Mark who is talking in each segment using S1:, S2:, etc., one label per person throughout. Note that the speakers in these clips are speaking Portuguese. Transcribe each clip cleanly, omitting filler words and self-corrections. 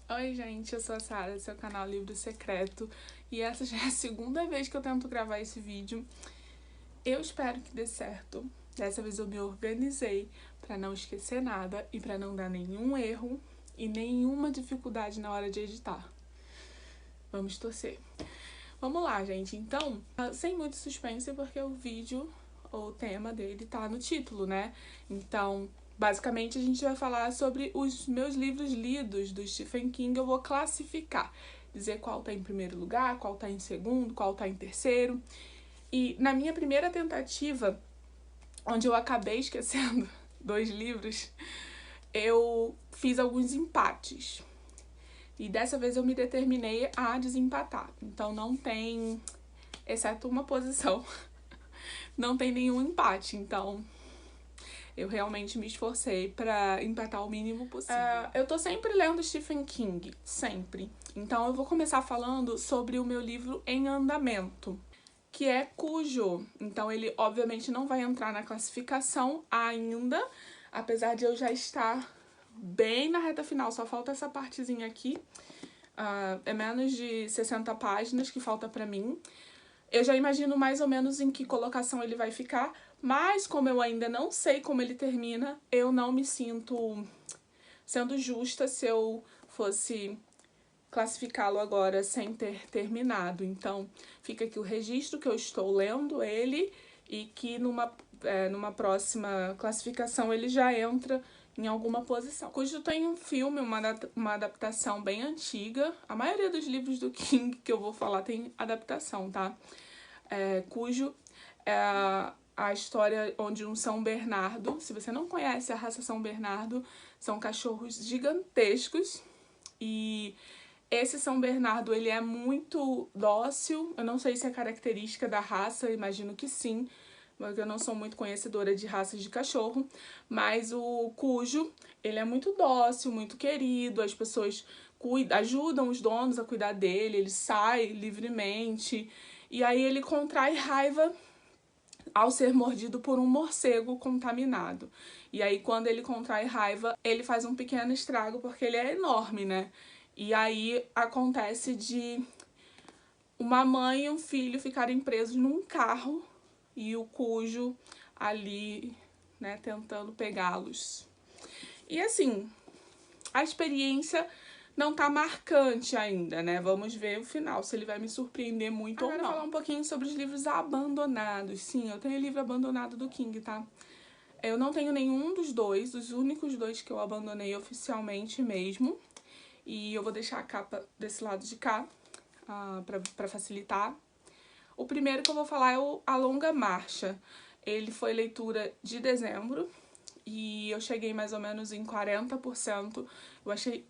S1: Oi gente, eu sou a Sara, do seu canal Livro Secreto, e essa já é a segunda vez que eu tento gravar esse vídeo. Eu espero que dê certo. Dessa vez eu me organizei pra não esquecer nada e pra não dar nenhum erro e nenhuma dificuldade na hora de editar. Vamos torcer. Vamos lá, gente. Então, sem muito suspense, porque o vídeo, ou o tema dele, tá no título, né? Então, basicamente, a gente vai falar sobre os meus livros lidos do Stephen King. Eu vou classificar, dizer qual tá em primeiro lugar, qual tá em segundo, qual tá em terceiro. E na minha primeira tentativa, onde eu acabei esquecendo 2 livros, eu fiz alguns empates. E dessa vez eu me determinei a desempatar. Então não tem, exceto uma posição, não tem nenhum empate. Então eu realmente me esforcei pra empatar o mínimo possível. Eu tô sempre lendo Stephen King, sempre. Então eu vou começar falando sobre o meu livro em andamento, que é Cujo. Então ele obviamente não vai entrar na classificação ainda, apesar de eu já estar bem na reta final, só falta essa partezinha aqui. É menos de 60 páginas que falta pra mim. Eu já imagino mais ou menos em que colocação ele vai ficar, mas como eu ainda não sei como ele termina, eu não me sinto sendo justa se eu fosse classificá-lo agora sem ter terminado. Então, fica aqui o registro que eu estou lendo ele e que numa próxima classificação ele já entra em alguma posição. Cujo tem um filme, uma adaptação bem antiga. A maioria dos livros do King que eu vou falar tem adaptação, tá? Cujo é a história onde um São Bernardo, se você não conhece a raça São Bernardo, são cachorros gigantescos e esse São Bernardo, ele é muito dócil. Eu não sei se é característica da raça, imagino que sim, porque eu não sou muito conhecedora de raças de cachorro, mas o Cujo, ele é muito dócil, muito querido, as pessoas ajudam os donos a cuidar dele, ele sai livremente, e aí ele contrai raiva ao ser mordido por um morcego contaminado. E aí quando ele contrai raiva, ele faz um pequeno estrago, porque ele é enorme, né? E aí acontece de uma mãe e um filho ficarem presos num carro e o Cujo ali, né, tentando pegá-los. E assim, a experiência não tá marcante ainda, né? Vamos ver o final, se ele vai me surpreender muito ou não. Agora falar um pouquinho sobre os livros abandonados. Sim, eu tenho livro abandonado do King, tá? Eu não tenho nenhum dos dois, os únicos 2 que eu abandonei oficialmente mesmo. E eu vou deixar a capa desse lado de cá, pra facilitar. O primeiro que eu vou falar é o A Longa Marcha. Ele foi leitura de dezembro e eu cheguei mais ou menos em 40%. Eu achei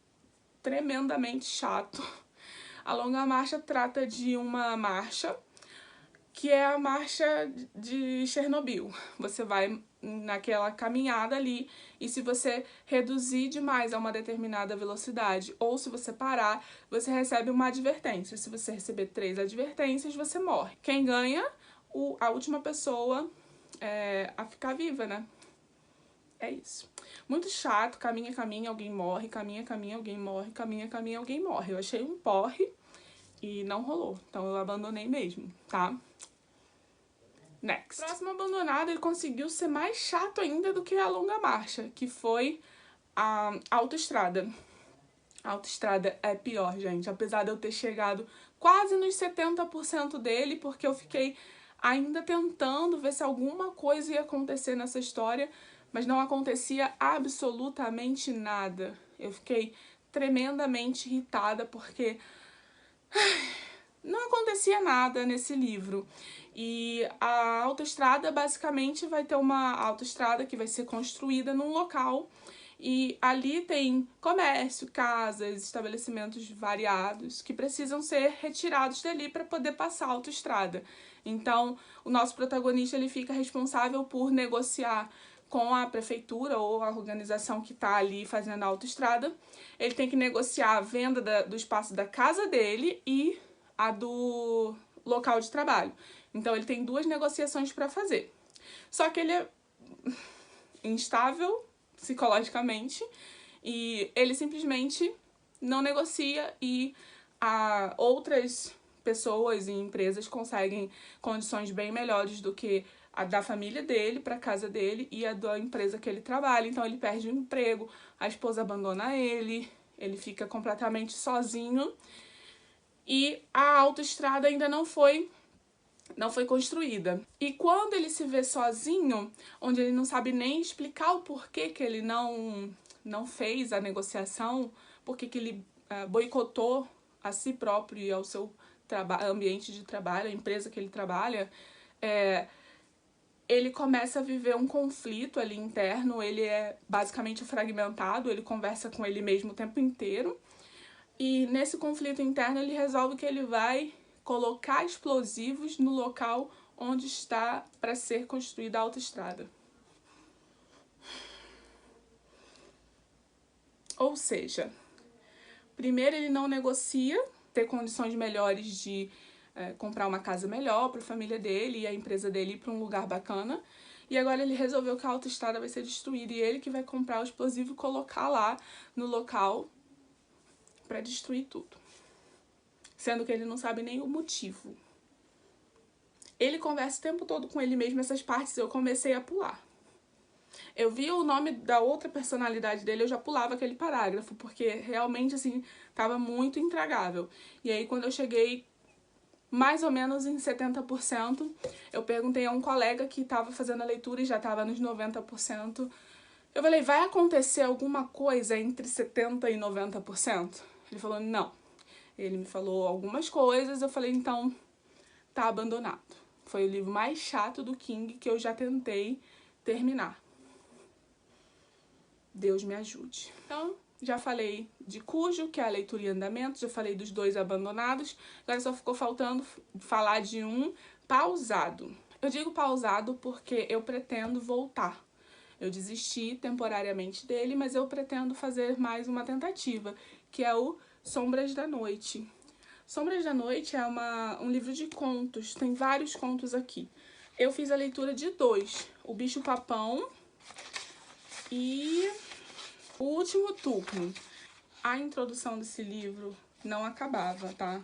S1: tremendamente chato. A Longa Marcha trata de uma marcha que é a marcha de Chernobyl. Você vai naquela caminhada ali e se você reduzir demais a uma determinada velocidade ou se você parar, você recebe uma advertência. Se você receber 3 advertências, você morre. Quem ganha? A última pessoa a ficar viva, né? É isso. Muito chato, caminha, caminha, alguém morre, caminha, caminha, alguém morre, caminha, caminha, alguém morre. Eu achei um porre e não rolou, então eu abandonei mesmo, tá? Next. Próximo abandonado, ele conseguiu ser mais chato ainda do que a Longa Marcha, que foi a Autoestrada. A Autoestrada é pior, gente, apesar de eu ter chegado quase nos 70% dele, porque eu fiquei ainda tentando ver se alguma coisa ia acontecer nessa história, mas não acontecia absolutamente nada. Eu fiquei tremendamente irritada porque não acontecia nada nesse livro. E a autoestrada basicamente vai ter uma autoestrada que vai ser construída num local e ali tem comércio, casas, estabelecimentos variados que precisam ser retirados dali para poder passar a autoestrada. Então, o nosso protagonista ele fica responsável por negociar com a prefeitura ou a organização que está ali fazendo a autoestrada. Ele tem que negociar a venda do espaço da casa dele e a do local de trabalho. Então ele tem 2 negociações para fazer. Só que ele é instável psicologicamente e ele simplesmente não negocia e outras pessoas e empresas conseguem condições bem melhores do que a da família dele, para casa dele, e a da empresa que ele trabalha. Então ele perde o emprego, a esposa abandona ele fica completamente sozinho e a autoestrada ainda não foi construída. E quando ele se vê sozinho, onde ele não sabe nem explicar o porquê que ele não fez a negociação, porque que ele boicotou a si próprio e ao seu ambiente de trabalho, a empresa que ele trabalha, ele começa a viver um conflito ali interno, ele é basicamente fragmentado, ele conversa com ele mesmo o tempo inteiro, e nesse conflito interno ele resolve que ele vai colocar explosivos no local onde está para ser construída a autoestrada. Ou seja, primeiro ele não negocia ter condições melhores de comprar uma casa melhor para a família dele e a empresa dele ir para um lugar bacana. E agora ele resolveu que a autoestrada vai ser destruída e ele que vai comprar o explosivo e colocar lá no local para destruir tudo. Sendo que ele não sabe nem o motivo. Ele conversa o tempo todo com ele mesmo, essas partes eu comecei a pular. Eu vi o nome da outra personalidade dele, eu já pulava aquele parágrafo, porque realmente, assim, tava muito intragável. E aí, quando eu cheguei mais ou menos em 70%, eu perguntei a um colega que tava fazendo a leitura e já tava nos 90%. Eu falei, vai acontecer alguma coisa entre 70% e 90%? Ele falou, não. Ele me falou algumas coisas, eu falei, então, tá abandonado. Foi o livro mais chato do King que eu já tentei terminar. Deus me ajude. Então, já falei de Cujo, que é a leitura em andamento, já falei dos 2 abandonados, agora só ficou faltando falar de um pausado. Eu digo pausado porque eu pretendo voltar. Eu desisti temporariamente dele, mas eu pretendo fazer mais uma tentativa, que é o Sombras da Noite. Sombras da Noite é um livro de contos, tem vários contos aqui. Eu fiz a leitura de 2, O Bicho-Papão e O Último Turno. A introdução desse livro não acabava, tá?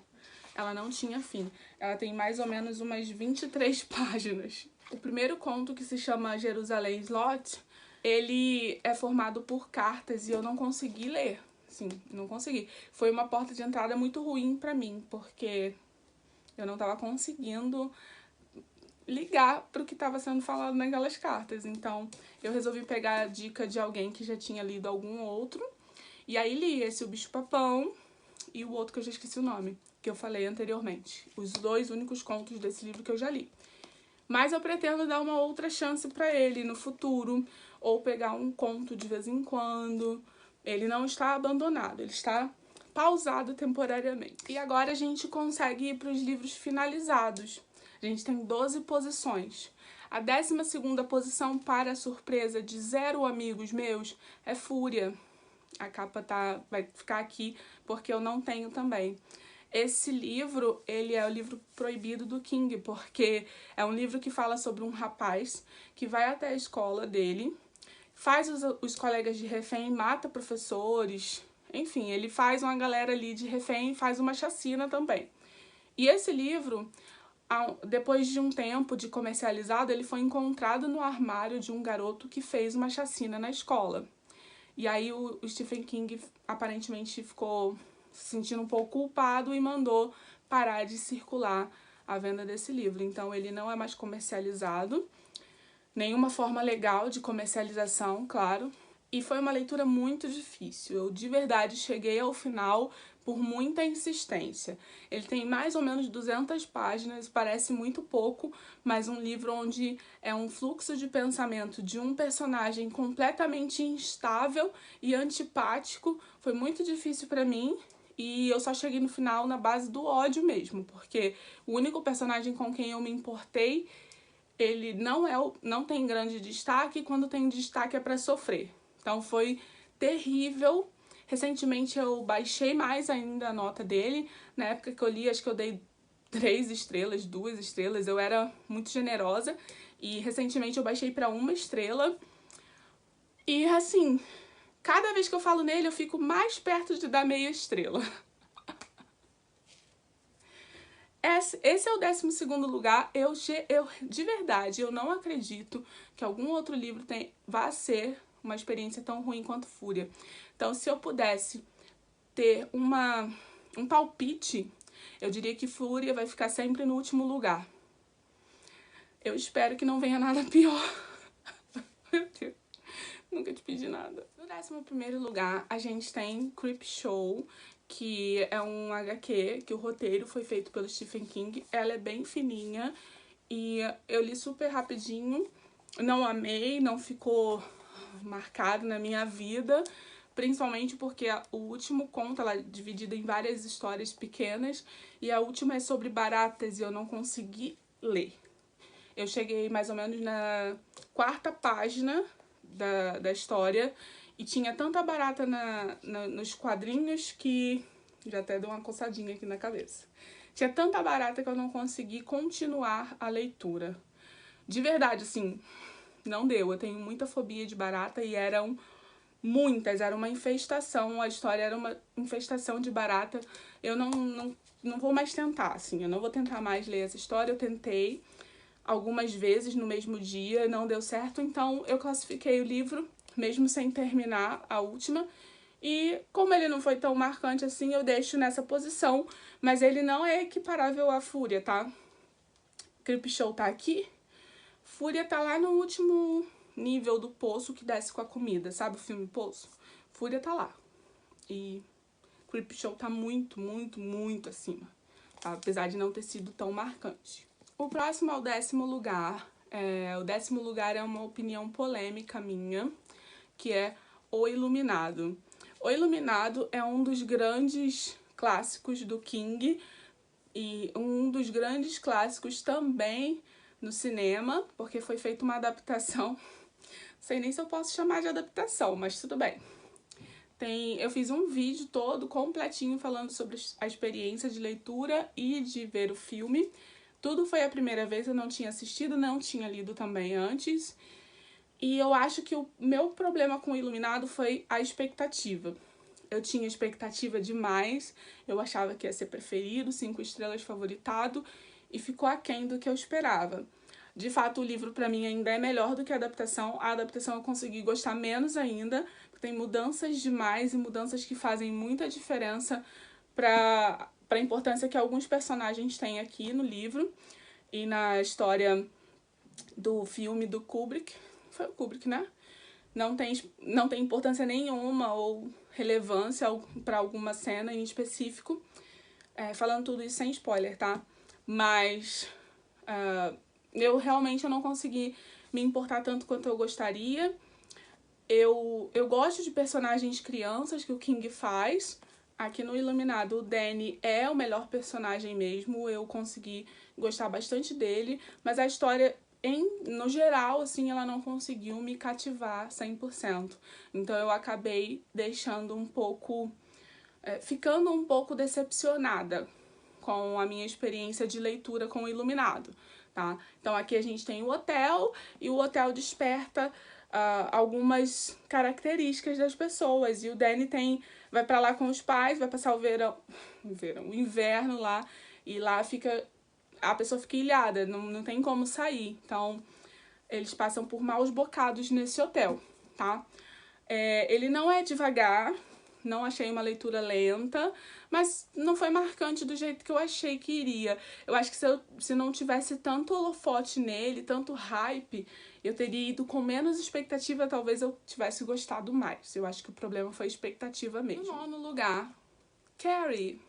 S1: Ela não tinha fim. Ela tem mais ou menos umas 23 páginas. O primeiro conto, que se chama Jerusalém Slot, ele é formado por cartas e eu não consegui ler. Sim, não consegui. Foi uma porta de entrada muito ruim pra mim, porque eu não tava conseguindo ligar pro que tava sendo falado naquelas cartas. Então, eu resolvi pegar a dica de alguém que já tinha lido algum outro. E aí li esse O Bicho-Papão e o outro que eu já esqueci o nome, que eu falei anteriormente. Os 2 únicos contos desse livro que eu já li. Mas eu pretendo dar uma outra chance pra ele no futuro, ou pegar um conto de vez em quando. Ele não está abandonado, ele está pausado temporariamente. E agora a gente consegue ir para os livros finalizados. A gente tem 12 posições. A 12ª posição, para a surpresa de 0 amigos meus, é Fúria. A capa vai ficar aqui porque eu não tenho também. Esse livro, ele é o livro proibido do King, porque é um livro que fala sobre um rapaz que vai até a escola dele, faz os colegas de refém, mata professores, enfim, ele faz uma galera ali de refém e faz uma chacina também. E esse livro, depois de um tempo de comercializado, ele foi encontrado no armário de um garoto que fez uma chacina na escola. E aí o Stephen King aparentemente ficou se sentindo um pouco culpado e mandou parar de circular a venda desse livro. Então ele não é mais comercializado, nenhuma forma legal de comercialização, claro. E foi uma leitura muito difícil. Eu de verdade cheguei ao final por muita insistência. Ele tem mais ou menos 200 páginas, parece muito pouco, mas um livro onde é um fluxo de pensamento de um personagem completamente instável e antipático. Foi muito difícil pra mim e eu só cheguei no final na base do ódio mesmo, porque o único personagem com quem eu me importei, ele não tem grande destaque, e quando tem destaque é pra sofrer. Então foi terrível. Recentemente eu baixei mais ainda a nota dele. Na época que eu li, acho que eu dei 3 estrelas, 2 estrelas. Eu era muito generosa. E recentemente eu baixei pra 1 estrela. E assim, cada vez que eu falo nele, eu fico mais perto de dar meia estrela. Esse é o 12º lugar. Eu, de verdade, eu não acredito que algum outro livro vá ser uma experiência tão ruim quanto Fúria. Então, se eu pudesse ter um palpite, eu diria que Fúria vai ficar sempre no último lugar. Eu espero que não venha nada pior. Meu Deus, nunca te pedi nada. No 11º lugar, a gente tem Creepshow, que é um HQ, que o roteiro foi feito pelo Stephen King. Ela é bem fininha e eu li super rapidinho. Não amei, não ficou marcado na minha vida, principalmente porque o último conto, ela é dividida em várias histórias pequenas, e a última é sobre baratas e eu não consegui ler. Eu cheguei mais ou menos na 4ª página da história e tinha tanta barata nos quadrinhos que já até deu uma coçadinha aqui na cabeça. Tinha tanta barata que eu não consegui continuar a leitura. De verdade, assim, não deu. Eu tenho muita fobia de barata e eram muitas, era uma infestação. A história era uma infestação de barata. Eu não vou mais tentar, assim, eu não vou tentar mais ler essa história. Eu tentei algumas vezes no mesmo dia, não deu certo, então eu classifiquei o livro, mesmo sem terminar a última, e como ele não foi tão marcante assim, eu deixo nessa posição, mas ele não é equiparável à Fúria, tá? Creepshow tá aqui, Fúria tá lá no último nível do poço que desce com a comida, sabe o filme Poço? Fúria tá lá, e Creepshow tá muito, muito, muito acima, tá? Apesar de não ter sido tão marcante. O próximo é o 10º lugar. O 10º lugar é uma opinião polêmica minha, que é O Iluminado. O Iluminado é um dos grandes clássicos do King e um dos grandes clássicos também no cinema, porque foi feita uma adaptação. Não sei nem se eu posso chamar de adaptação, mas tudo bem. Eu fiz um vídeo todo completinho falando sobre a experiência de leitura e de ver o filme. Tudo foi a primeira vez, eu não tinha assistido, não tinha lido também antes. E eu acho que o meu problema com o Iluminado foi a expectativa. Eu tinha expectativa demais, eu achava que ia ser preferido, 5 estrelas favoritado, e ficou aquém do que eu esperava. De fato, o livro pra mim ainda é melhor do que a adaptação. A adaptação eu consegui gostar menos ainda, porque tem mudanças demais e mudanças que fazem muita diferença para a importância que alguns personagens têm aqui no livro e na história do filme do Kubrick. Foi o Kubrick, né? Não tem importância nenhuma ou relevância para alguma cena em específico. Falando tudo isso sem spoiler, tá? Mas eu realmente não consegui me importar tanto quanto eu gostaria. Eu gosto de personagens crianças que o King faz. Aqui no Iluminado, o Danny é o melhor personagem mesmo, eu consegui gostar bastante dele, mas a história, no geral, assim, ela não conseguiu me cativar 100%. Então eu acabei deixando um pouco, ficando um pouco decepcionada com a minha experiência de leitura com o Iluminado, tá? Então aqui a gente tem o hotel, e o hotel desperta algumas características das pessoas, e o Danny vai pra lá com os pais, vai passar o inverno lá, e lá a pessoa fica ilhada, não tem como sair, então eles passam por maus bocados nesse hotel, tá? Ele não é devagar, não achei uma leitura lenta, mas não foi marcante do jeito que eu achei que iria. Eu acho que se não tivesse tanto holofote nele, tanto hype, eu teria ido com menos expectativa, talvez eu tivesse gostado mais. Eu acho que o problema foi expectativa mesmo. No 9º lugar, Carrie,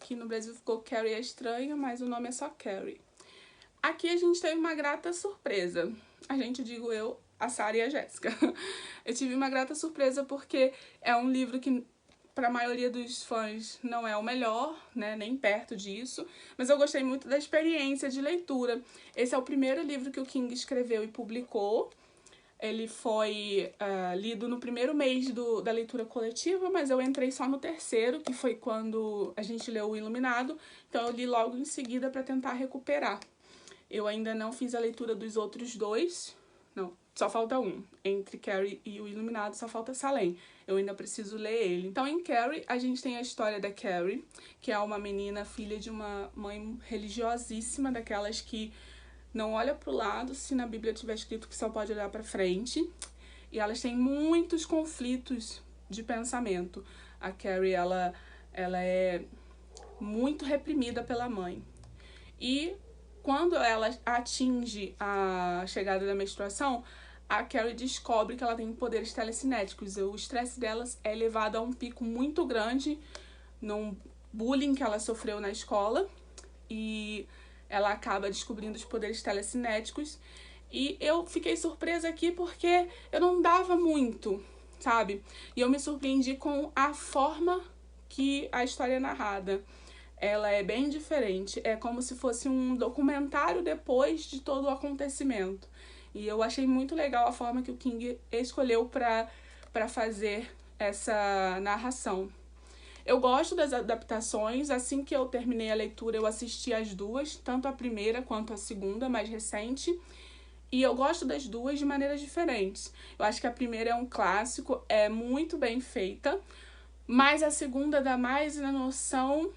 S1: que no Brasil ficou Carrie a Estranha, mas o nome é só Carrie. Aqui a gente teve uma grata surpresa. Digo eu, a Sarah e a Jéssica. Eu tive uma grata surpresa porque é um livro que para a maioria dos fãs não é o melhor, né, nem perto disso, mas eu gostei muito da experiência de leitura. Esse é o primeiro livro que o King escreveu e publicou. Ele foi lido no primeiro mês da leitura coletiva, mas eu entrei só no terceiro, que foi quando a gente leu O Iluminado, então eu li logo em seguida para tentar recuperar. Eu ainda não fiz a leitura dos outros dois, não, só falta um. Entre Carrie e o Iluminado só falta Salem. Eu ainda preciso ler ele. Então, em Carrie, a gente tem a história da Carrie, que é uma menina filha de uma mãe religiosíssima, daquelas que não olha pro lado se na Bíblia tiver escrito que só pode olhar pra frente. E elas têm muitos conflitos de pensamento. A Carrie, ela é muito reprimida pela mãe. E quando ela atinge a chegada da menstruação, a Carrie descobre que ela tem poderes telecinéticos. O estresse delas é elevado a um pico muito grande num bullying que ela sofreu na escola. E ela acaba descobrindo os poderes telecinéticos. E eu fiquei surpresa aqui porque eu não dava muito, sabe? E eu me surpreendi com a forma que a história é narrada. Ela é bem diferente. É como se fosse um documentário depois de todo o acontecimento. E eu achei muito legal a forma que o King escolheu para fazer essa narração. Eu gosto das adaptações. Assim que eu terminei a leitura, eu assisti as duas, tanto a primeira quanto a segunda, mais recente. E eu gosto das duas de maneiras diferentes. Eu acho que a primeira é um clássico, é muito bem feita, mas a segunda dá mais na noção,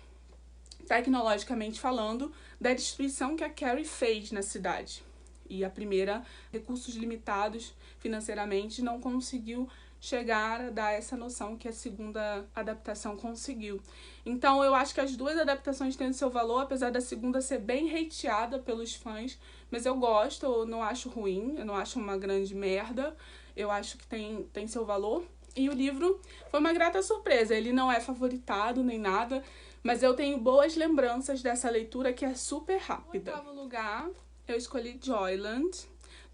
S1: tecnologicamente falando, da destruição que a Carrie fez na cidade. E a primeira, recursos limitados financeiramente, não conseguiu chegar a dar essa noção que a segunda adaptação conseguiu. Então eu acho que as duas adaptações têm o seu valor, apesar da segunda ser bem hateada pelos fãs, mas eu gosto, eu não acho ruim, eu não acho uma grande merda, eu acho que tem seu valor. E o livro foi uma grata surpresa, ele não é favoritado nem nada, mas eu tenho boas lembranças dessa leitura que é super rápida. No oitavo lugar, eu escolhi Joyland.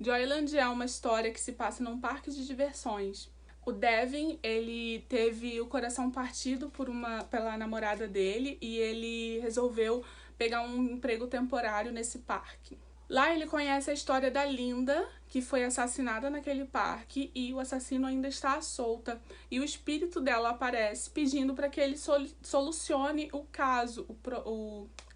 S1: Joyland é uma história que se passa num parque de diversões. O Devin, ele teve o coração partido pela namorada dele e ele resolveu pegar um emprego temporário nesse parque. Lá ele conhece a história da Linda, que foi assassinada naquele parque e o assassino ainda está à solta. E o espírito dela aparece pedindo para que ele solucione o caso,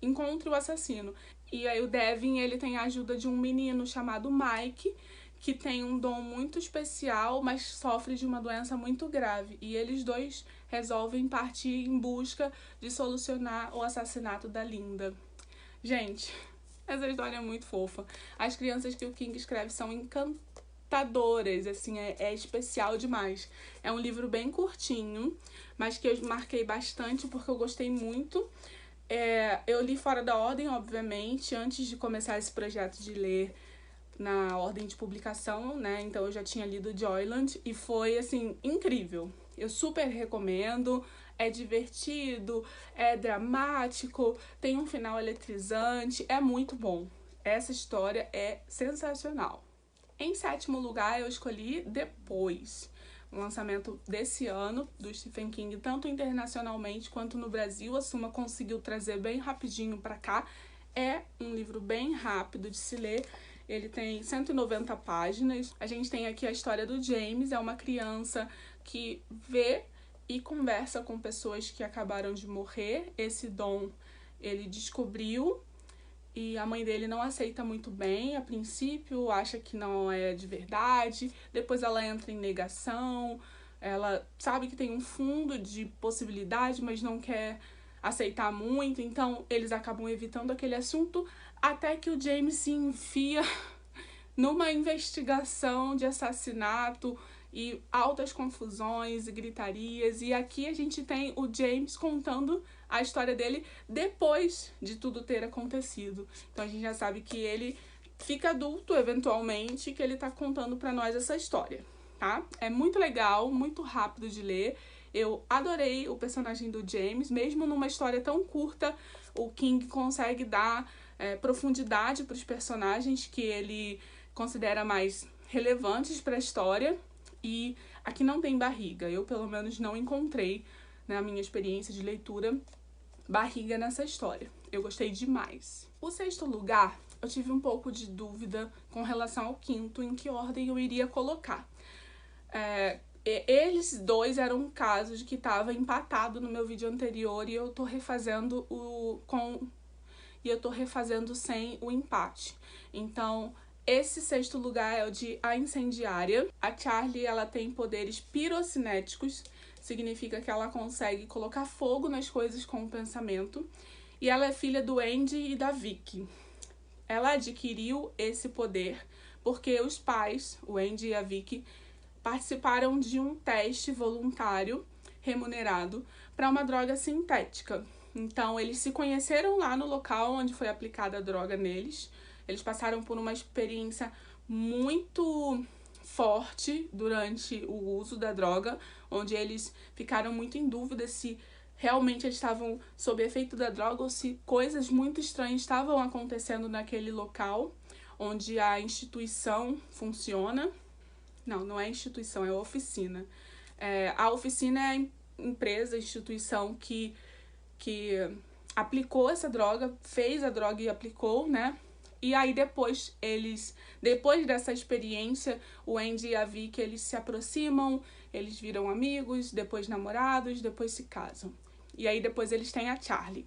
S1: encontre o assassino. E aí o Devin, ele tem a ajuda de um menino chamado Mike, que tem um dom muito especial, mas sofre de uma doença muito grave. E eles dois resolvem partir em busca de solucionar o assassinato da Linda. Gente, essa história é muito fofa. As crianças que o King escreve são encantadoras, assim, é especial demais. É um livro bem curtinho, mas que eu marquei bastante porque eu gostei muito. Eu li fora da ordem, obviamente, antes de começar esse projeto de ler na ordem de publicação, né? Então eu já tinha lido Joyland e foi, assim, incrível. Eu super recomendo, é divertido, é dramático, tem um final eletrizante, é muito bom. Essa história é sensacional. Em sétimo lugar, eu escolhi Depois, um lançamento desse ano do Stephen King, tanto internacionalmente quanto no Brasil. A Suma conseguiu trazer bem rapidinho pra cá. É um livro bem rápido de se ler. Ele tem 190 páginas. A gente tem aqui a história do James, é uma criança que vê e conversa com pessoas que acabaram de morrer. Esse dom ele descobriu e a mãe dele não aceita muito bem. A princípio acha que não é de verdade, depois ela entra em negação, ela sabe que tem um fundo de possibilidade, mas não quer aceitar muito, então eles acabam evitando aquele assunto até que o James se enfia numa investigação de assassinato e altas confusões e gritarias. E aqui a gente tem o James contando a história dele depois de tudo ter acontecido. Então a gente já sabe que ele fica adulto eventualmente, que ele tá contando pra nós essa história, tá? É muito legal, muito rápido de ler. Eu adorei o personagem do James, mesmo numa história tão curta, o King consegue dar profundidade para os personagens que ele considera mais relevantes para a história. E aqui não tem barriga, eu pelo menos não encontrei, na minha experiência de leitura, barriga nessa história. Eu gostei demais. O sexto lugar, eu tive um pouco de dúvida com relação ao quinto, em que ordem eu iria colocar. Eles dois eram um caso de que estava empatado no meu vídeo anterior e eu tô refazendo sem o empate. Então, Esse sexto lugar é o de A Incendiária. A Charlie, ela tem poderes pirocinéticos, significa que ela consegue colocar fogo nas coisas com o pensamento. E ela é filha do Andy e da Vicky. Ela adquiriu esse poder porque os pais, o Andy e a Vicky, participaram de um teste voluntário remunerado para uma droga sintética. Então, eles se conheceram lá no local onde foi aplicada a droga neles. Eles passaram por uma experiência muito forte durante o uso da droga, onde eles ficaram muito em dúvida se realmente eles estavam sob efeito da droga ou se coisas muito estranhas estavam acontecendo naquele local onde a instituição funciona. Não é instituição, é oficina. A oficina é a empresa, a instituição que aplicou essa droga, fez a droga e aplicou, né? E aí depois dessa experiência, o Andy e a Vicky, eles se aproximam, eles viram amigos, depois namorados, depois se casam. E aí depois eles têm a Charlie.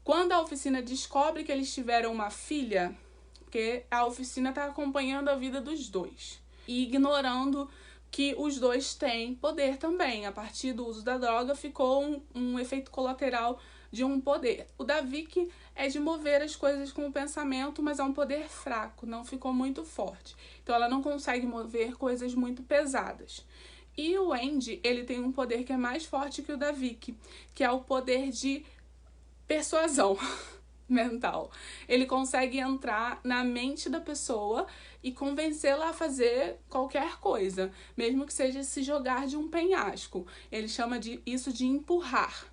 S1: Quando a oficina descobre que eles tiveram uma filha, porque a oficina está acompanhando a vida dos dois e ignorando que os dois têm poder também. A partir do uso da droga ficou um efeito colateral de um poder. O da Vicky é de mover as coisas com o pensamento, mas é um poder fraco, não ficou muito forte. Então ela não consegue mover coisas muito pesadas. E o Andy, ele tem um poder que é mais forte que o da Vicky, que é o poder de persuasão mental. Ele consegue entrar na mente da pessoa e convencê-la a fazer qualquer coisa, mesmo que seja se jogar de um penhasco. Ele chama isso de empurrar.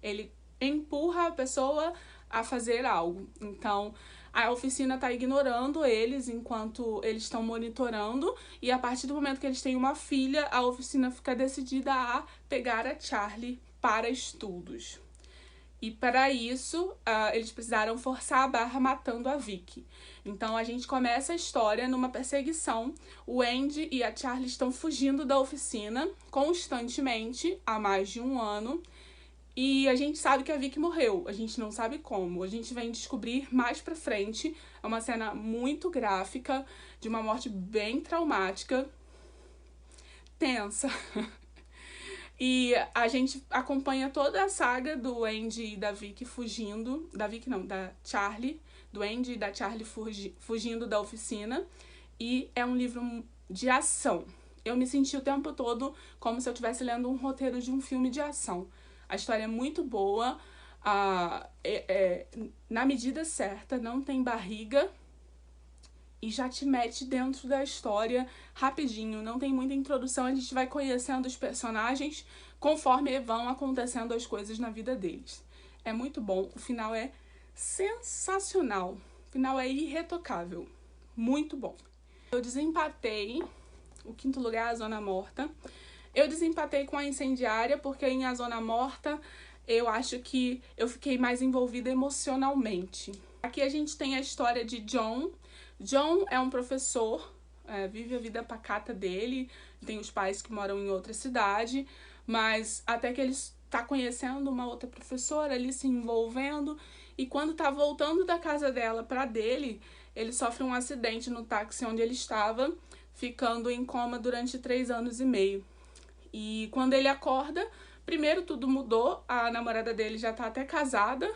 S1: Ele empurra a pessoa a fazer algo. Então, a oficina está ignorando eles enquanto eles estão monitorando, e a partir do momento que eles têm uma filha, a oficina fica decidida a pegar a Charlie para estudos. E para isso, eles precisaram forçar a barra matando a Vicky. Então a gente começa a história numa perseguição. O Andy e a Charlie estão fugindo da oficina constantemente há mais de um ano. E a gente sabe que a Vicky morreu, a gente não sabe como. A gente vem descobrir mais pra frente. É uma cena muito gráfica, de uma morte bem traumática, tensa. E a gente acompanha toda a saga do Andy e da Vicky fugindo. Da Vicky não, da Charlie. Do Andy e da Charlie fugindo da oficina. E é um livro de ação. Eu me senti o tempo todo como se eu estivesse lendo um roteiro de um filme de ação. A história é muito boa, na medida certa, não tem barriga e já te mete dentro da história rapidinho. Não tem muita introdução, a gente vai conhecendo os personagens conforme vão acontecendo as coisas na vida deles. É muito bom, o final é sensacional, o final é irretocável, muito bom. Eu desempatei, o quinto lugar é A Zona Morta. Eu desempatei com A Incendiária porque em A Zona Morta eu acho que eu fiquei mais envolvida emocionalmente. Aqui a gente tem a história de John. John é um professor, vive a vida pacata dele, tem os pais que moram em outra cidade, mas até que ele está conhecendo uma outra professora, ali se envolvendo, e quando está voltando da casa dela para dele, ele sofre um acidente no táxi onde ele estava, ficando em coma durante 3 anos e meio. E quando ele acorda, primeiro tudo mudou, a namorada dele já tá até casada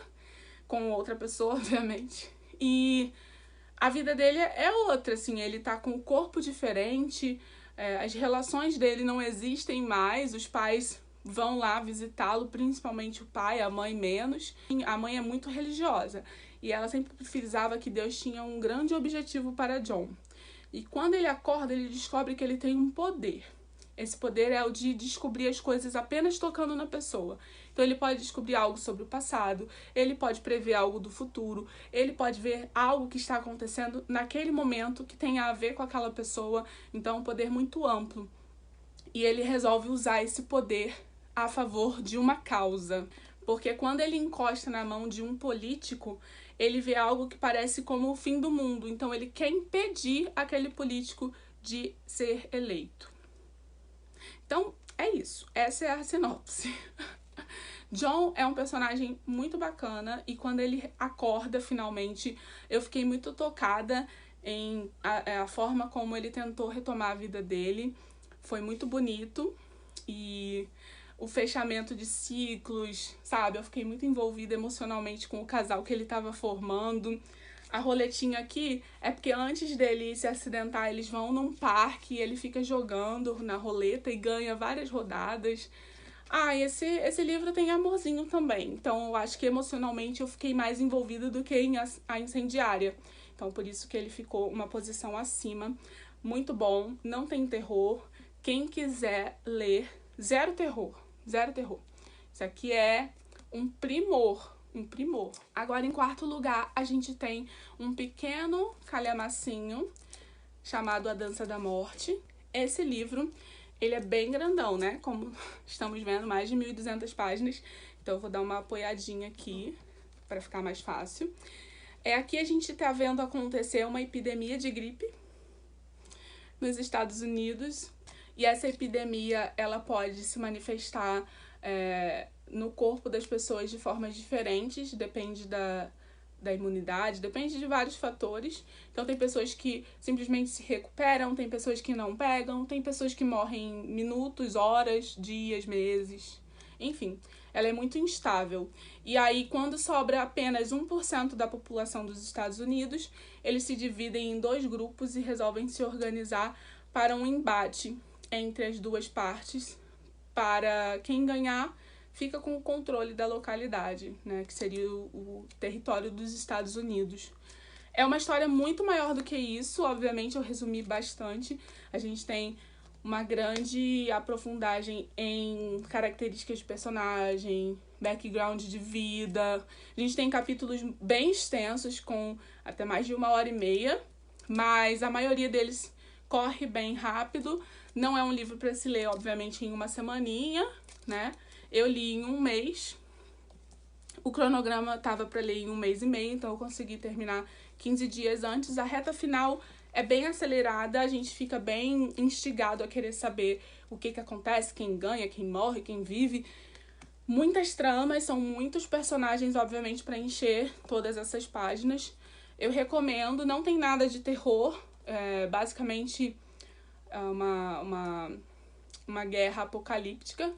S1: com outra pessoa, obviamente. E a vida dele é outra, assim, ele tá com o corpo diferente, as relações dele não existem mais, os pais vão lá visitá-lo, principalmente o pai, a mãe menos. A mãe é muito religiosa e ela sempre frisava que Deus tinha um grande objetivo para John. E quando ele acorda, ele descobre que ele tem um poder. Esse poder é o de descobrir as coisas apenas tocando na pessoa. Então ele pode descobrir algo sobre o passado, ele pode prever algo do futuro, ele pode ver algo que está acontecendo naquele momento que tem a ver com aquela pessoa. Então é um poder muito amplo. E ele resolve usar esse poder a favor de uma causa. Porque quando ele encosta na mão de um político, ele vê algo que parece como o fim do mundo. Então ele quer impedir aquele político de ser eleito. Então, é isso. Essa é a sinopse. John é um personagem muito bacana e quando ele acorda, finalmente, eu fiquei muito tocada em a forma como ele tentou retomar a vida dele. Foi muito bonito e o fechamento de ciclos, sabe? Eu fiquei muito envolvida emocionalmente com o casal que ele estava formando. A roletinha aqui é porque antes dele se acidentar, eles vão num parque e ele fica jogando na roleta e ganha várias rodadas. Ah, esse livro tem amorzinho também. Então eu acho que emocionalmente eu fiquei mais envolvida do que em A Incendiária. Então por isso que ele ficou uma posição acima. Muito bom, não tem terror. Quem quiser ler, zero terror, zero terror. Isso aqui é um primor, um primor. Agora, em quarto lugar, a gente tem um pequeno calhamacinho chamado A Dança da Morte. Esse livro, ele é bem grandão, né? Como estamos vendo, mais de 1.200 páginas. Então, eu vou dar uma apoiadinha aqui para ficar mais fácil. Aqui a gente tá vendo acontecer uma epidemia de gripe nos Estados Unidos. E essa epidemia, ela pode se manifestar no corpo das pessoas de formas diferentes, depende da imunidade, depende de vários fatores. Então tem pessoas que simplesmente se recuperam, tem pessoas que não pegam, tem pessoas que morrem em minutos, horas, dias, meses, enfim. Ela é muito instável. E aí, quando sobra apenas 1% da população dos Estados Unidos, eles se dividem em 2 grupos e resolvem se organizar para um embate entre as duas partes, para quem ganhar fica com o controle da localidade, né, que seria o território dos Estados Unidos. É uma história muito maior do que isso, obviamente eu resumi bastante. A gente tem uma grande aprofundagem em características de personagem, background de vida. A gente tem capítulos bem extensos, com até mais de 1h30, mas a maioria deles corre bem rápido. Não é um livro para se ler, obviamente, em uma semaninha, né? Eu li em 1 mês. O cronograma estava para ler em 1 mês e meio, então eu consegui terminar 15 dias antes. A reta final é bem acelerada, a gente fica bem instigado a querer saber o que acontece, quem ganha, quem morre, quem vive. Muitas tramas, são muitos personagens, obviamente, para encher todas essas páginas. Eu recomendo, não tem nada de terror, basicamente uma guerra apocalíptica.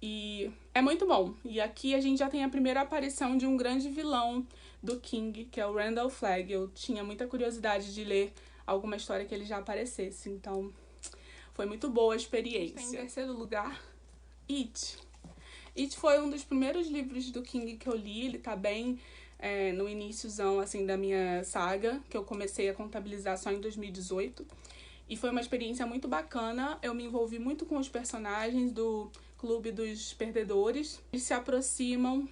S1: E é muito bom. E aqui a gente já tem a primeira aparição de um grande vilão do King, que é o Randall Flagg. Eu tinha muita curiosidade de ler alguma história que ele já aparecesse. Então, foi muito boa a experiência. Em terceiro lugar, It. It foi um dos primeiros livros do King que eu li. Ele tá bem no iníciozão, assim, da minha saga, que eu comecei a contabilizar só em 2018. E foi uma experiência muito bacana. Eu me envolvi muito com os personagens do Clube dos Perdedores. Eles se aproximam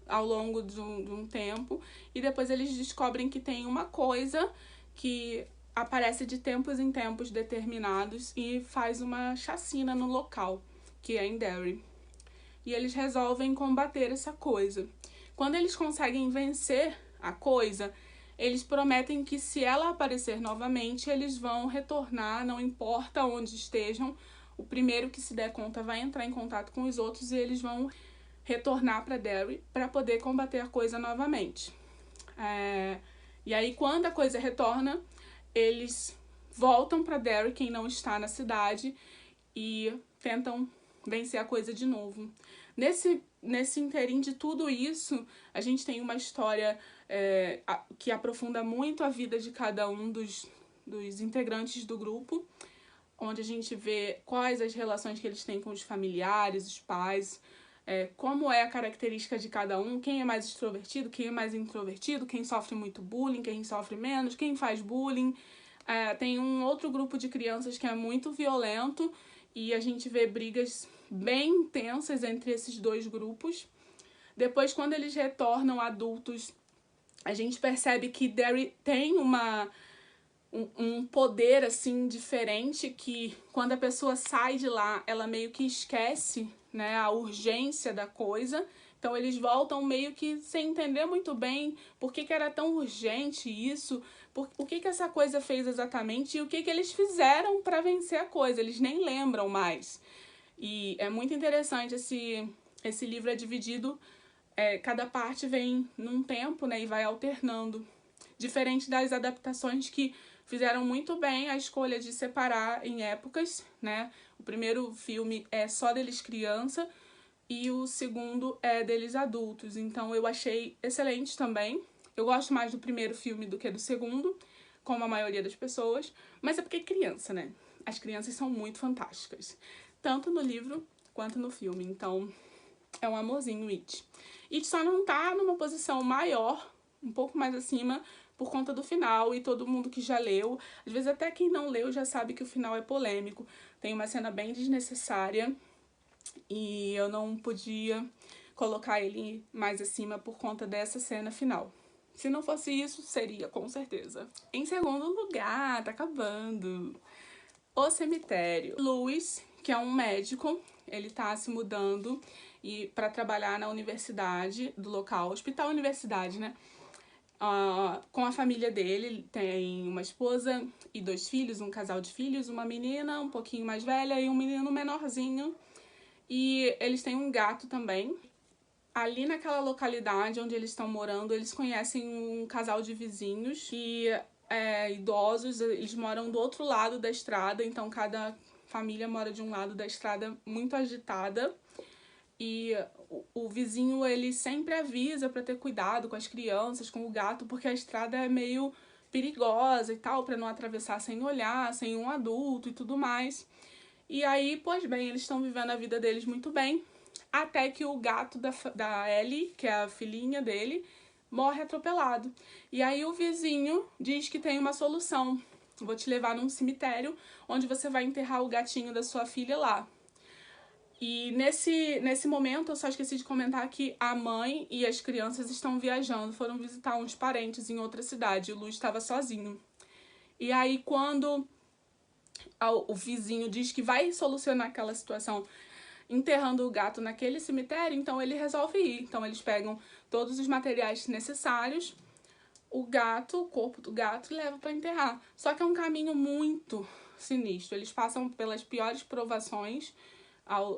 S1: ao longo de um tempo e depois eles descobrem que tem uma coisa que aparece de tempos em tempos determinados e faz uma chacina no local, que é em Derry. E eles resolvem combater essa coisa. Quando eles conseguem vencer a coisa, eles prometem que se ela aparecer novamente, eles vão retornar, não importa onde estejam. O primeiro que se der conta vai entrar em contato com os outros e eles vão retornar para Derry para poder combater a coisa novamente. E aí, quando a coisa retorna, eles voltam para Derry, quem não está na cidade, e tentam vencer a coisa de novo. Nesse inteirinho de tudo isso, a gente tem uma história que aprofunda muito a vida de cada um dos integrantes do grupo, onde a gente vê quais as relações que eles têm com os familiares, os pais, como é a característica de cada um, quem é mais extrovertido, quem é mais introvertido, quem sofre muito bullying, quem sofre menos, quem faz bullying. Tem um outro grupo de crianças que é muito violento e a gente vê brigas bem intensas entre esses 2 grupos. Depois, quando eles retornam adultos, a gente percebe que Derry tem um poder, assim, diferente, que quando a pessoa sai de lá, ela meio que esquece, né, a urgência da coisa. Então, eles voltam meio que sem entender muito bem por que era tão urgente isso, o que essa coisa fez exatamente e o que eles fizeram para vencer a coisa. Eles nem lembram mais. E é muito interessante, esse livro é dividido, cada parte vem num tempo, né, e vai alternando. diferente das adaptações que fizeram muito bem a escolha de separar em épocas, né? O primeiro filme é só deles criança e o segundo é deles adultos. Então eu achei excelente também. Eu gosto mais do primeiro filme do que do segundo, como a maioria das pessoas, mas é porque é criança, né? As crianças são muito fantásticas, tanto no livro quanto no filme. Então é um amorzinho, It. It só não tá numa posição maior, um pouco mais acima, por conta do final, e todo mundo que já leu, às vezes até quem não leu já sabe que o final é polêmico, tem uma cena bem desnecessária, e eu não podia colocar ele mais acima por conta dessa cena final. Se não fosse isso, seria, com certeza. Em segundo lugar, tá acabando, O Cemitério. Louis, que é um médico, ele tá se mudando e para trabalhar na universidade do local, hospital universidade, né? Com a família dele, ele tem uma esposa e 2 filhos, um casal de filhos, uma menina um pouquinho mais velha e um menino menorzinho. E eles têm um gato também. Ali naquela localidade onde eles estão morando, eles conhecem um casal de vizinhos que idosos, eles moram do outro lado da estrada, então cada família mora de um lado da estrada muito agitada. E o vizinho, ele sempre avisa para ter cuidado com as crianças, com o gato, porque a estrada é meio perigosa e tal, para não atravessar sem olhar, sem um adulto e tudo mais. E aí, pois bem, eles estão vivendo a vida deles muito bem, até que o gato da Ellie, que é a filhinha dele, morre atropelado. E aí o vizinho diz que tem uma solução. Vou te levar num cemitério onde você vai enterrar o gatinho da sua filha lá. E nesse momento eu só esqueci de comentar que a mãe e as crianças estão viajando, foram visitar uns parentes em outra cidade, o Lu estava sozinho. E aí quando o vizinho diz que vai solucionar aquela situação enterrando o gato naquele cemitério, então ele resolve ir. Então eles pegam todos os materiais necessários, o corpo do gato, e levam para enterrar. Só que é um caminho muito sinistro, eles passam pelas piores provações,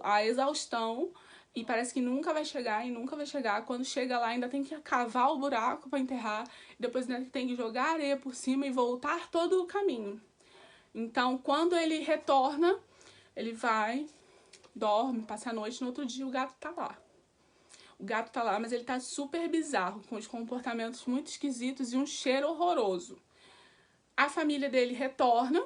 S1: a exaustão, e parece que nunca vai chegar e nunca vai chegar. Quando chega lá ainda tem que cavar o buraco para enterrar, depois ainda tem que jogar areia por cima e voltar todo o caminho. Então quando ele retorna, ele vai, dorme, passa a noite, no outro dia o gato tá lá. O gato tá lá, mas ele tá super bizarro, com os comportamentos muito esquisitos e um cheiro horroroso. A família dele retorna,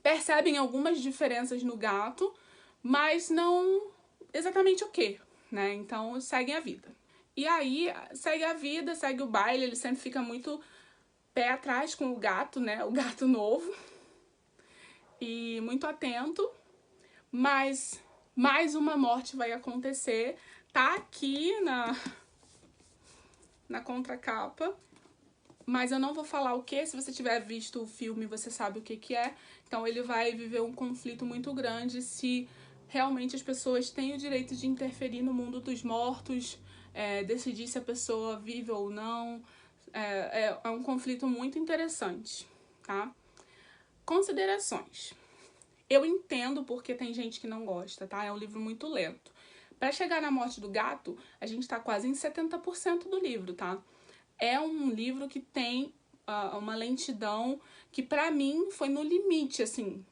S1: percebem algumas diferenças no gato, mas não exatamente o que, né? Então seguem a vida. E aí, segue a vida, segue o baile, ele sempre fica muito pé atrás com o gato, né? O gato novo. E muito atento, mas mais uma morte vai acontecer. Tá aqui na contracapa, mas eu não vou falar o que. Se você tiver visto o filme, você sabe o que é. Então ele vai viver um conflito muito grande se realmente as pessoas têm o direito de interferir no mundo dos mortos, decidir se a pessoa vive ou não. É um conflito muito interessante, tá? Considerações. Eu entendo porque tem gente que não gosta, tá? É um livro muito lento. Para chegar na morte do gato, a gente tá quase em 70% do livro, tá? É um livro que tem uma lentidão que pra mim foi no limite, assim,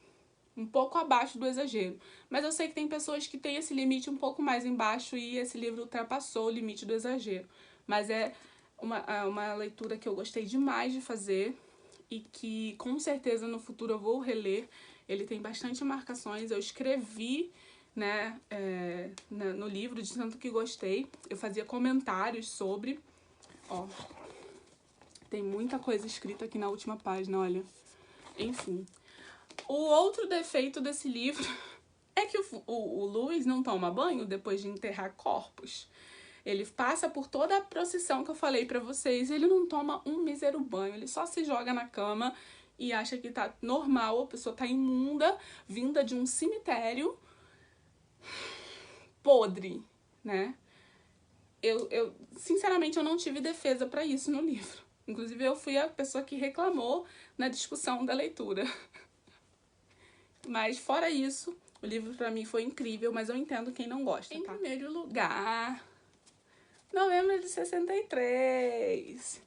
S1: um pouco abaixo do exagero. Mas eu sei que tem pessoas que têm esse limite um pouco mais embaixo e esse livro ultrapassou o limite do exagero. Mas é uma leitura que eu gostei demais de fazer e que com certeza no futuro eu vou reler. Ele tem bastante marcações, eu escrevi, né, no livro de tanto que gostei. Eu fazia comentários sobre, ó, tem muita coisa escrita aqui na última página, olha. Enfim. O outro defeito desse livro é que o Louis não toma banho depois de enterrar corpos. Ele passa por toda a procissão que eu falei pra vocês, ele não toma um mísero banho, ele só se joga na cama e acha que tá normal, a pessoa tá imunda, vinda de um cemitério podre, né? Sinceramente, eu não tive defesa pra isso no livro. Inclusive, eu fui a pessoa que reclamou na discussão da leitura. Mas, fora isso, o livro pra mim foi incrível, mas eu entendo quem não gosta, tá? Em primeiro lugar, Novembro de 63.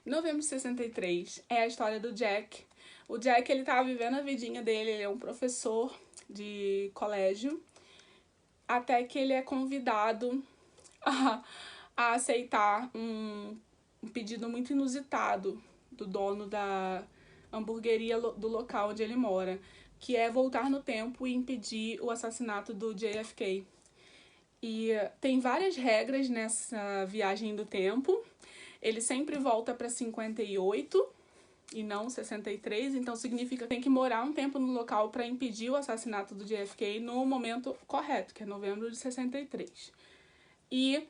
S1: Novembro de 63 é a história do Jack. O Jack, ele tava vivendo a vidinha dele, ele é um professor de colégio, até que ele é convidado a aceitar um pedido muito inusitado do dono da hamburgueria do local onde ele mora, que é voltar no tempo e impedir o assassinato do JFK. E tem várias regras nessa viagem do tempo. Ele sempre volta para 58 e não 63, então significa que tem que morar um tempo no local para impedir o assassinato do JFK no momento correto, que é novembro de 63. E,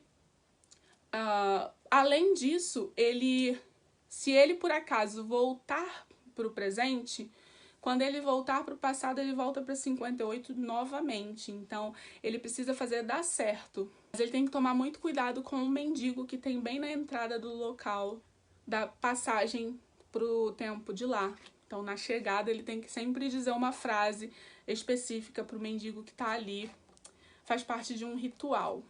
S1: além disso, se ele por acaso voltar para o presente, quando ele voltar para o passado, ele volta para 58 novamente. Então, ele precisa fazer dar certo. Mas ele tem que tomar muito cuidado com o mendigo que tem bem na entrada do local da passagem pro tempo de lá. Então, na chegada, ele tem que sempre dizer uma frase específica pro mendigo que tá ali. Faz parte de um ritual.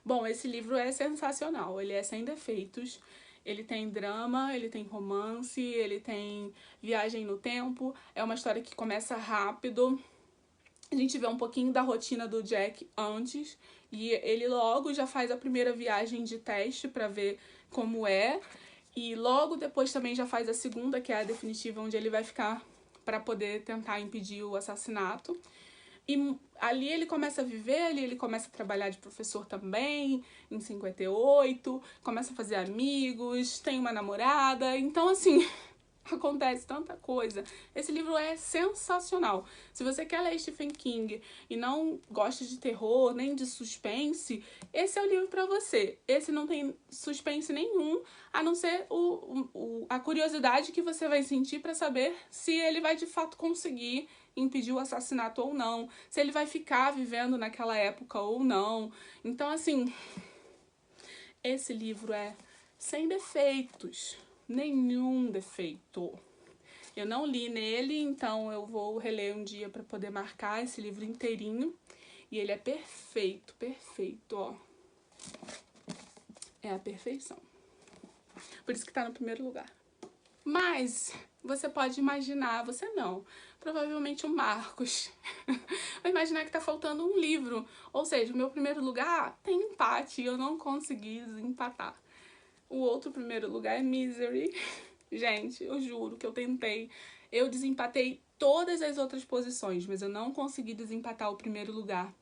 S1: Bom, esse livro é sensacional. Ele é sem defeitos. Ele tem drama, ele tem romance, ele tem viagem no tempo. É uma história que começa rápido. A gente vê um pouquinho da rotina do Jack antes. E ele logo já faz a primeira viagem de teste para ver como é. E logo depois também já faz a segunda, que é a definitiva, onde ele vai ficar para poder tentar impedir o assassinato. E ali ele começa a viver, ali ele começa a trabalhar de professor também, em 58, começa a fazer amigos, tem uma namorada, então assim, acontece tanta coisa. Esse livro é sensacional. Se você quer ler Stephen King e não gosta de terror, nem de suspense, esse é o livro pra você. Esse não tem suspense nenhum, a não ser a curiosidade que você vai sentir pra saber se ele vai de fato conseguir impedir o assassinato ou não, se ele vai ficar vivendo naquela época ou não. Então, assim, esse livro é sem defeitos. Nenhum defeito. Eu não li nele, então eu vou reler um dia para poder marcar esse livro inteirinho. E ele é perfeito, perfeito, ó. É a perfeição. Por isso que tá no primeiro lugar. Mas você pode imaginar, você não, provavelmente o Marcos vai imaginar que tá faltando um livro. Ou seja, o meu primeiro lugar tem empate e eu não consegui desempatar. O outro primeiro lugar é Misery. Gente, eu juro que eu tentei. Eu desempatei todas as outras posições, mas eu não consegui desempatar o primeiro lugar.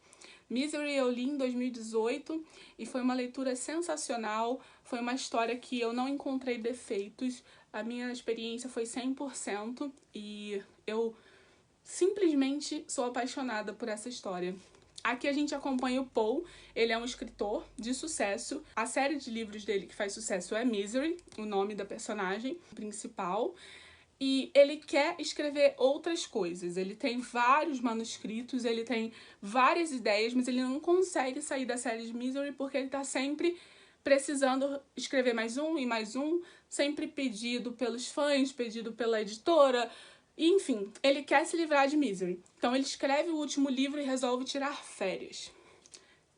S1: Misery eu li em 2018 e foi uma leitura sensacional. Foi uma história que eu não encontrei defeitos. A minha experiência foi 100% e eu simplesmente sou apaixonada por essa história. Aqui a gente acompanha o Paul, ele é um escritor de sucesso. A série de livros dele que faz sucesso é Misery, o nome da personagem principal. E ele quer escrever outras coisas. Ele tem vários manuscritos, ele tem várias ideias, mas ele não consegue sair da série de Misery porque ele tá sempre precisando escrever mais um e mais um, sempre pedido pelos fãs, pedido pela editora. Enfim, ele quer se livrar de Misery. Então ele escreve o último livro e resolve tirar férias.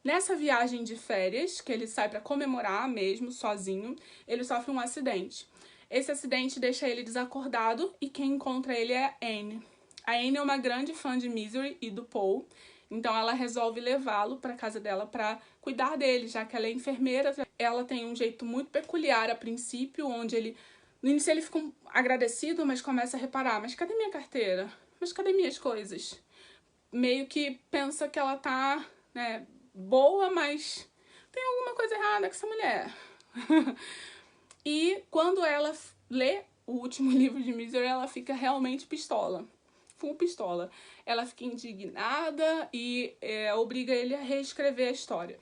S1: Nessa viagem de férias, que ele sai para comemorar mesmo, sozinho, ele sofre um acidente. Esse acidente deixa ele desacordado e quem encontra ele é a Anne. A Anne é uma grande fã de Misery e do Paul, então ela resolve levá-lo para casa dela para cuidar dele, já que ela é enfermeira. Ela tem um jeito muito peculiar a princípio, onde ele... No início ele fica agradecido, mas começa a reparar, mas cadê minha carteira? Mas cadê minhas coisas? Meio que pensa que ela tá, né, boa, mas tem alguma coisa errada com essa mulher. E quando ela lê o último livro de Misery, ela fica realmente pistola. Full pistola. Ela fica indignada e obriga ele a reescrever a história,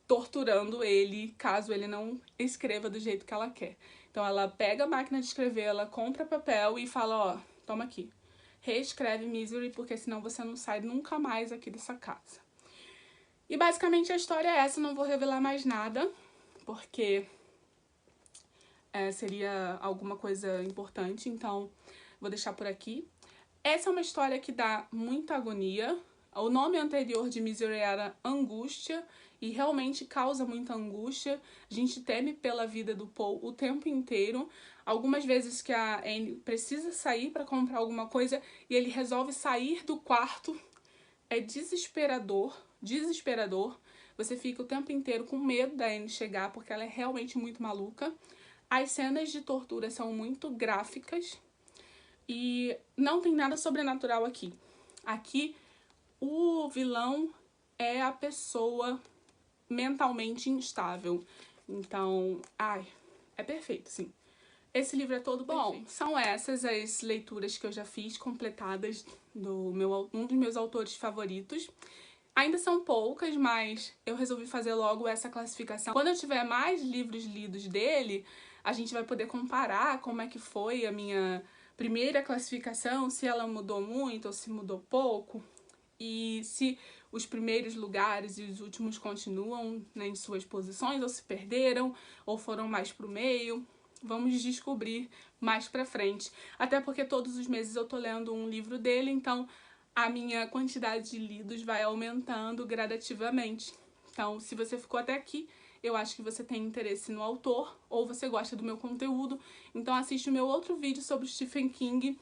S1: torturando ele caso ele não escreva do jeito que ela quer. Então ela pega a máquina de escrever, ela compra papel e fala, ó, toma aqui, reescreve Misery, porque senão você não sai nunca mais aqui dessa casa. E basicamente a história é essa, não vou revelar mais nada, porque seria alguma coisa importante, então vou deixar por aqui. Essa é uma história que dá muita agonia, O nome anterior de Misery era Angústia, e realmente causa muita angústia. A gente teme pela vida do Paul o tempo inteiro. Algumas vezes que a Anne precisa sair para comprar alguma coisa e ele resolve sair do quarto. É desesperador, desesperador. Você fica o tempo inteiro com medo da Anne chegar, porque ela é realmente muito maluca. As cenas de tortura são muito gráficas e não tem nada sobrenatural aqui. Aqui, o vilão é a pessoa mentalmente instável. Então, é perfeito, sim. Esse livro é todo bom. Perfeito. São essas as leituras que eu já fiz, completadas, um dos meus autores favoritos. Ainda são poucas, mas eu resolvi fazer logo essa classificação. Quando eu tiver mais livros lidos dele, a gente vai poder comparar como é que foi a minha primeira classificação, se ela mudou muito ou se mudou pouco, e se os primeiros lugares e os últimos continuam, né, em suas posições, ou se perderam, ou foram mais pro meio. Vamos descobrir mais pra frente. Até porque todos os meses eu tô lendo um livro dele, então a minha quantidade de lidos vai aumentando gradativamente. Então, se você ficou até aqui, eu acho que você tem interesse no autor, ou você gosta do meu conteúdo, então assiste o meu outro vídeo sobre Stephen King,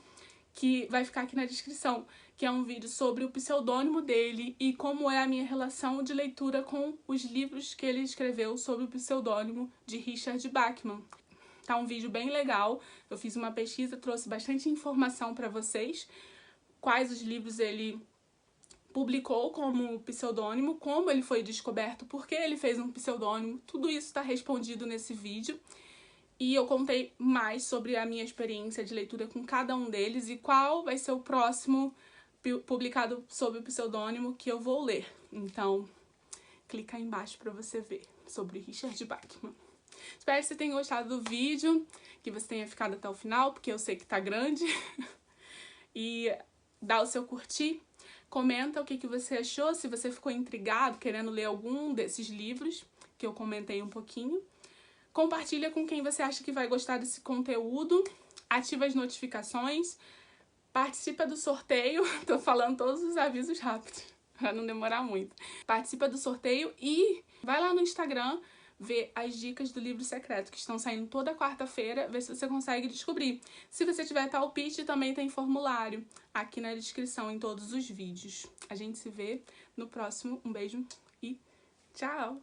S1: que vai ficar aqui na descrição, que é um vídeo sobre o pseudônimo dele e como é a minha relação de leitura com os livros que ele escreveu sob o pseudônimo de Richard Bachman. Tá um vídeo bem legal, eu fiz uma pesquisa, trouxe bastante informação para vocês, quais os livros ele publicou como pseudônimo, como ele foi descoberto, por que ele fez um pseudônimo, tudo isso está respondido nesse vídeo. E eu contei mais sobre a minha experiência de leitura com cada um deles e qual vai ser o próximo publicado sob o pseudônimo que eu vou ler. Então, clica aí embaixo para você ver sobre Richard Bachman. Espero que você tenha gostado do vídeo, que você tenha ficado até o final, porque eu sei que tá grande. E dá o seu curtir, comenta o que você achou, se você ficou intrigado, querendo ler algum desses livros, que eu comentei um pouquinho. Compartilha com quem você acha que vai gostar desse conteúdo, ativa as notificações, participa do sorteio, tô falando todos os avisos rápidos, pra não demorar muito. Participa do sorteio e vai lá no Instagram ver as dicas do livro secreto, que estão saindo toda quarta-feira, ver se você consegue descobrir. Se você tiver palpite, também tem formulário aqui na descrição em todos os vídeos. A gente se vê no próximo. Um beijo e tchau!